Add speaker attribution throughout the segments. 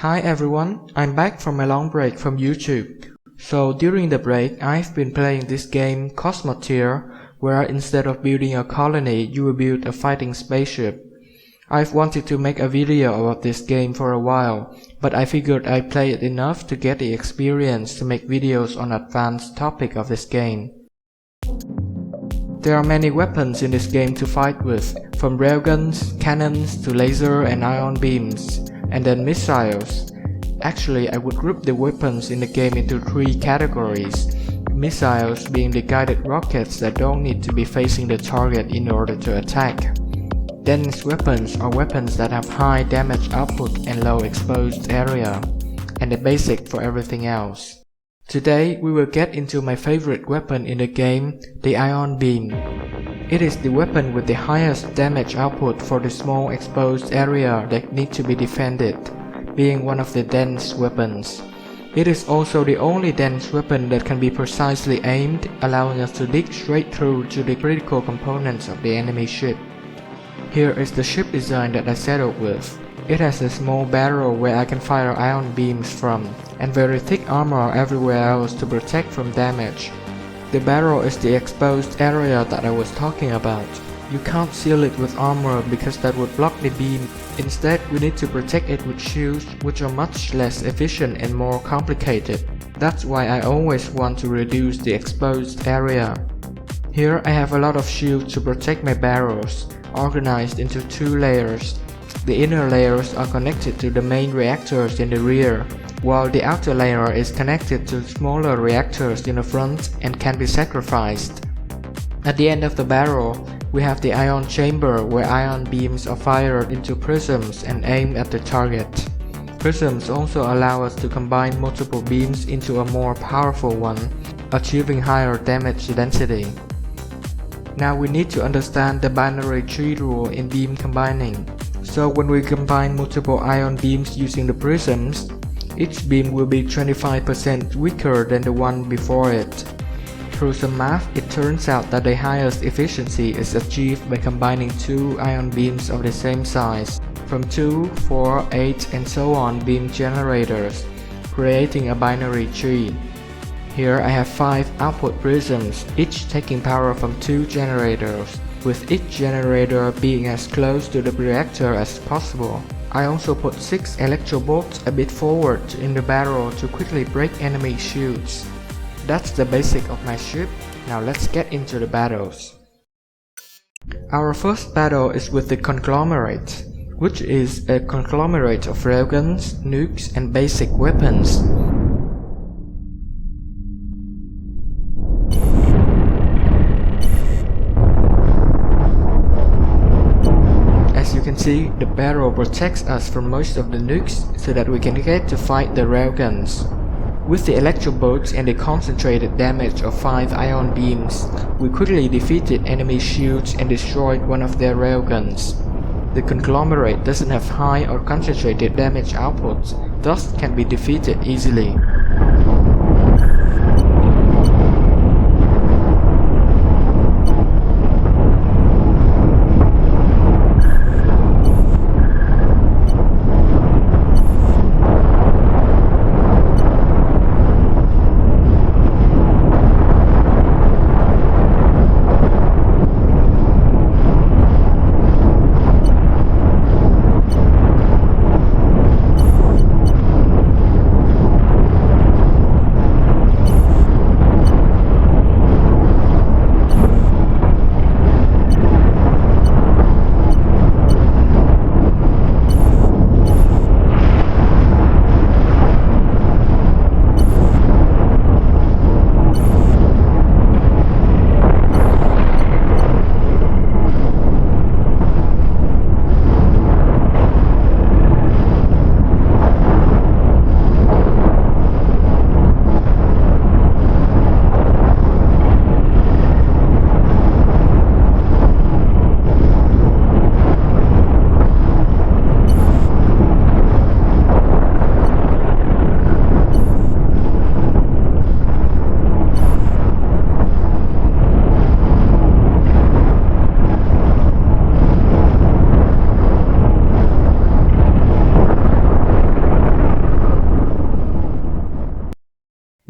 Speaker 1: Hi everyone, I'm back from my long break from YouTube. So during the break, I've been playing this game Cosmoteer, where instead of building a colony, you will build a fighting spaceship. I've wanted to make a video about this game for a while, but I figured I'd play it enough to get the experience to make videos on advanced topic of this game. There are many weapons in this game to fight with, from railguns, cannons to laser and ion beams, and then missiles. Actually, I would group the weapons in the game into three categories. Missiles being the guided rockets that don't need to be facing the target in order to attack. Dense weapons are weapons that have high damage output and low exposed area, and the basic for everything else. Today, we will get into my favorite weapon in the game, the ion beam. It is the weapon with the highest damage output for the small exposed area that need to be defended, being one of the dense weapons. It is also the only dense weapon that can be precisely aimed, allowing us to dig straight through to the critical components of the enemy ship. Here is the ship design that I settled with. It has a small barrel where I can fire ion beams from, and very thick armor everywhere else to protect from damage. The barrel is the exposed area that I was talking about. You can't seal it with armor because that would block the beam. Instead, we need to protect it with shields, which are much less efficient and more complicated. That's why I always want to reduce the exposed area. Here I have a lot of shields to protect my barrels, organized into two layers. The inner layers are connected to the main reactors in the rear, while the outer layer is connected to smaller reactors in the front and can be sacrificed. At the end of the barrel, we have the ion chamber where ion beams are fired into prisms and aimed at the target. Prisms also allow us to combine multiple beams into a more powerful one, achieving higher damage density. Now we need to understand the binary tree rule in beam combining. So when we combine multiple ion beams using the prisms, each beam will be 25% weaker than the one before it. Through some math, it turns out that the highest efficiency is achieved by combining two ion beams of the same size, from 2, 4, 8 and so on beam generators, creating a binary tree. Here I have 5 output prisms, each taking power from 2 generators, with each generator being as close to the reactor as possible. I also put 6 electrobolts a bit forward in the barrel to quickly break enemy shields. That's the basic of my ship. Now let's get into the battles. Our first battle is with the Conglomerate, which is a conglomerate of railguns, nukes and basic weapons. You can see the barrel protects us from most of the nukes so that we can get to fight the railguns. With the electrobolts and the concentrated damage of 5 ion beams, we quickly defeated enemy shields and destroyed one of their railguns. The Conglomerate doesn't have high or concentrated damage outputs, thus can be defeated easily.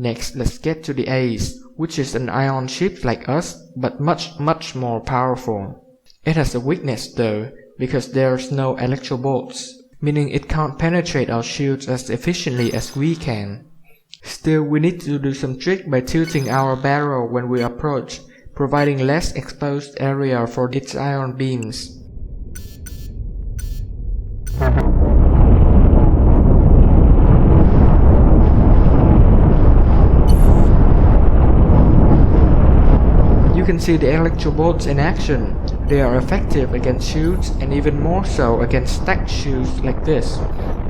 Speaker 1: Next, let's get to the Ace, which is an ion ship like us, but much more powerful. It has a weakness though, because there's no electrobolts, meaning it can't penetrate our shields as efficiently as we can. Still, we need to do some trick by tilting our barrel when we approach, providing less exposed area for its ion beams. You can see the electrobolts in action. They are effective against shields and even more so against stacked shields like this.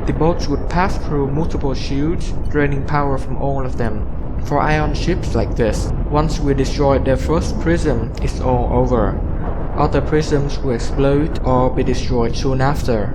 Speaker 1: The bolts would pass through multiple shields, draining power from all of them. For ion ships like this, once we destroy their first prism, it's all over. Other prisms will explode or be destroyed soon after.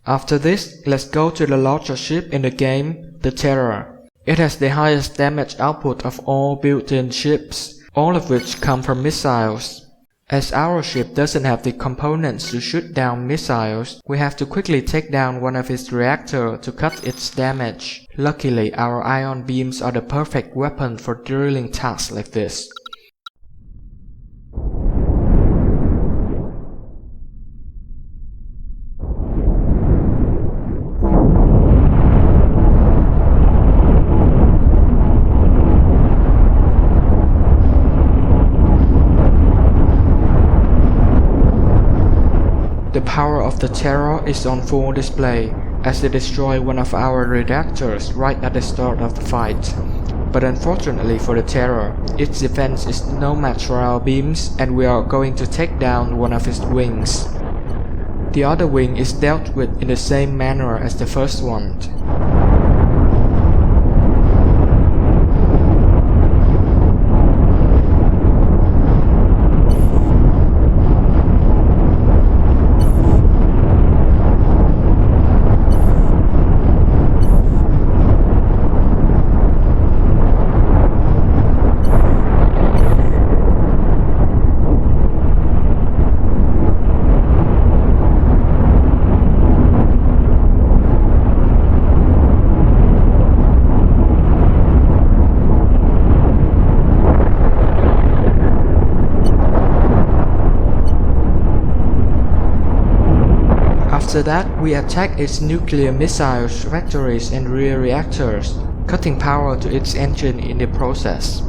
Speaker 1: After this, let's go to the larger ship in the game, the Terror. It has the highest damage output of all built-in ships, all of which come from missiles. As our ship doesn't have the components to shoot down missiles, we have to quickly take down one of its reactors to cut its damage. Luckily, our ion beams are the perfect weapon for drilling tasks like this. The power of the Terror is on full display, as it destroyed one of our reactors right at the start of the fight. But unfortunately for the Terror, its defense is no match for our beams, and we are going to take down one of its wings. The other wing is dealt with in the same manner as the first one. After that, we attack its nuclear missiles, factories and rear reactors, cutting power to its engine in the process.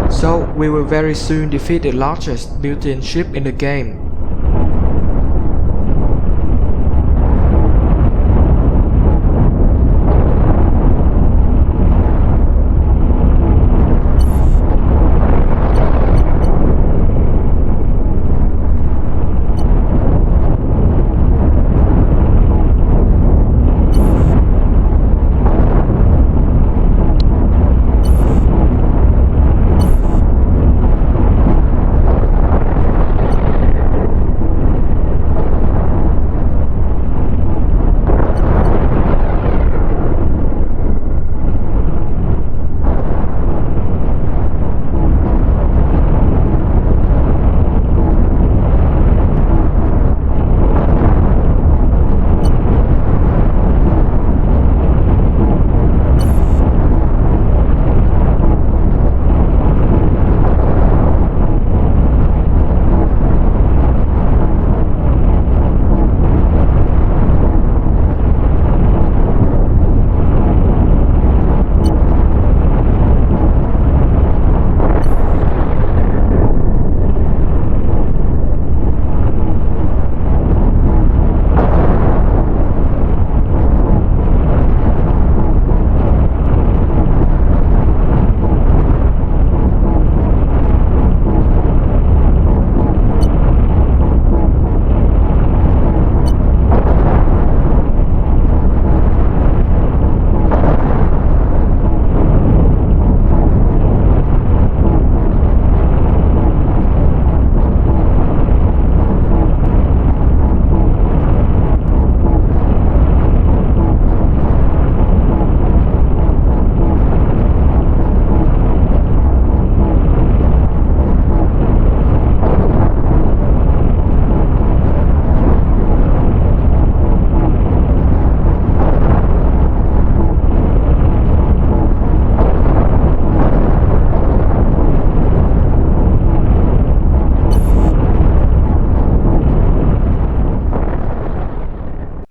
Speaker 1: So, we will very soon defeat the largest built-in ship in the game.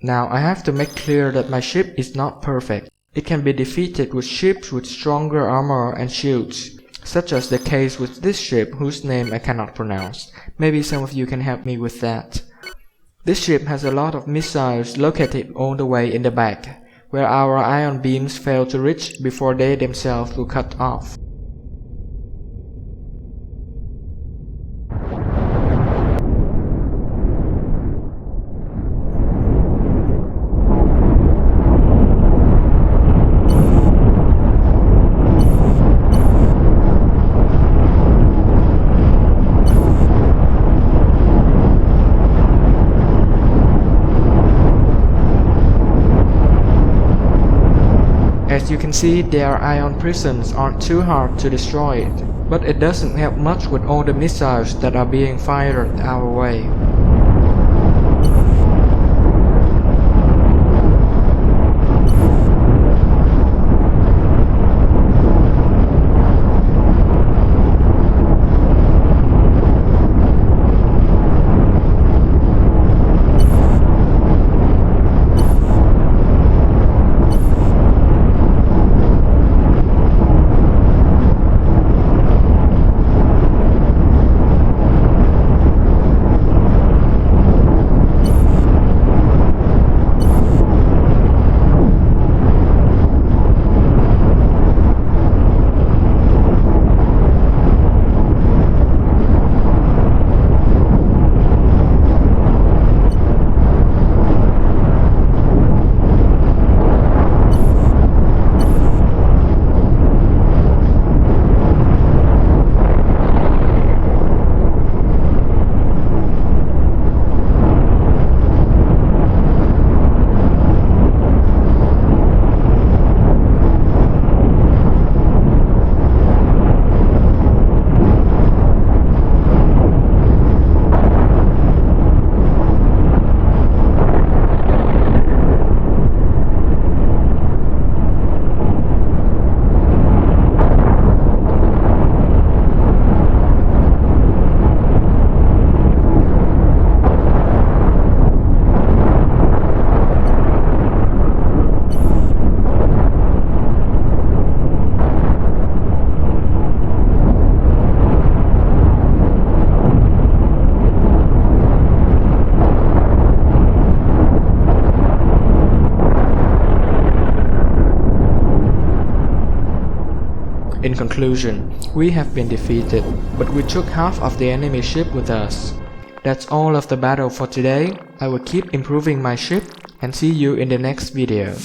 Speaker 1: Now I have to make clear that my ship is not perfect. It can be defeated with ships with stronger armor and shields, such as the case with this ship whose name I cannot pronounce. Maybe some of you can help me with that. This ship has a lot of missiles located all the way in the back, where our ion beams fail to reach before they themselves will cut off. As you can see, their ion prisons aren't too hard to destroy but it doesn't help much with all the missiles that are being fired our way. In conclusion, we have been defeated, but we took half of the enemy ship with us. That's all of the battle for today. I will keep improving my ship and see you in the next video.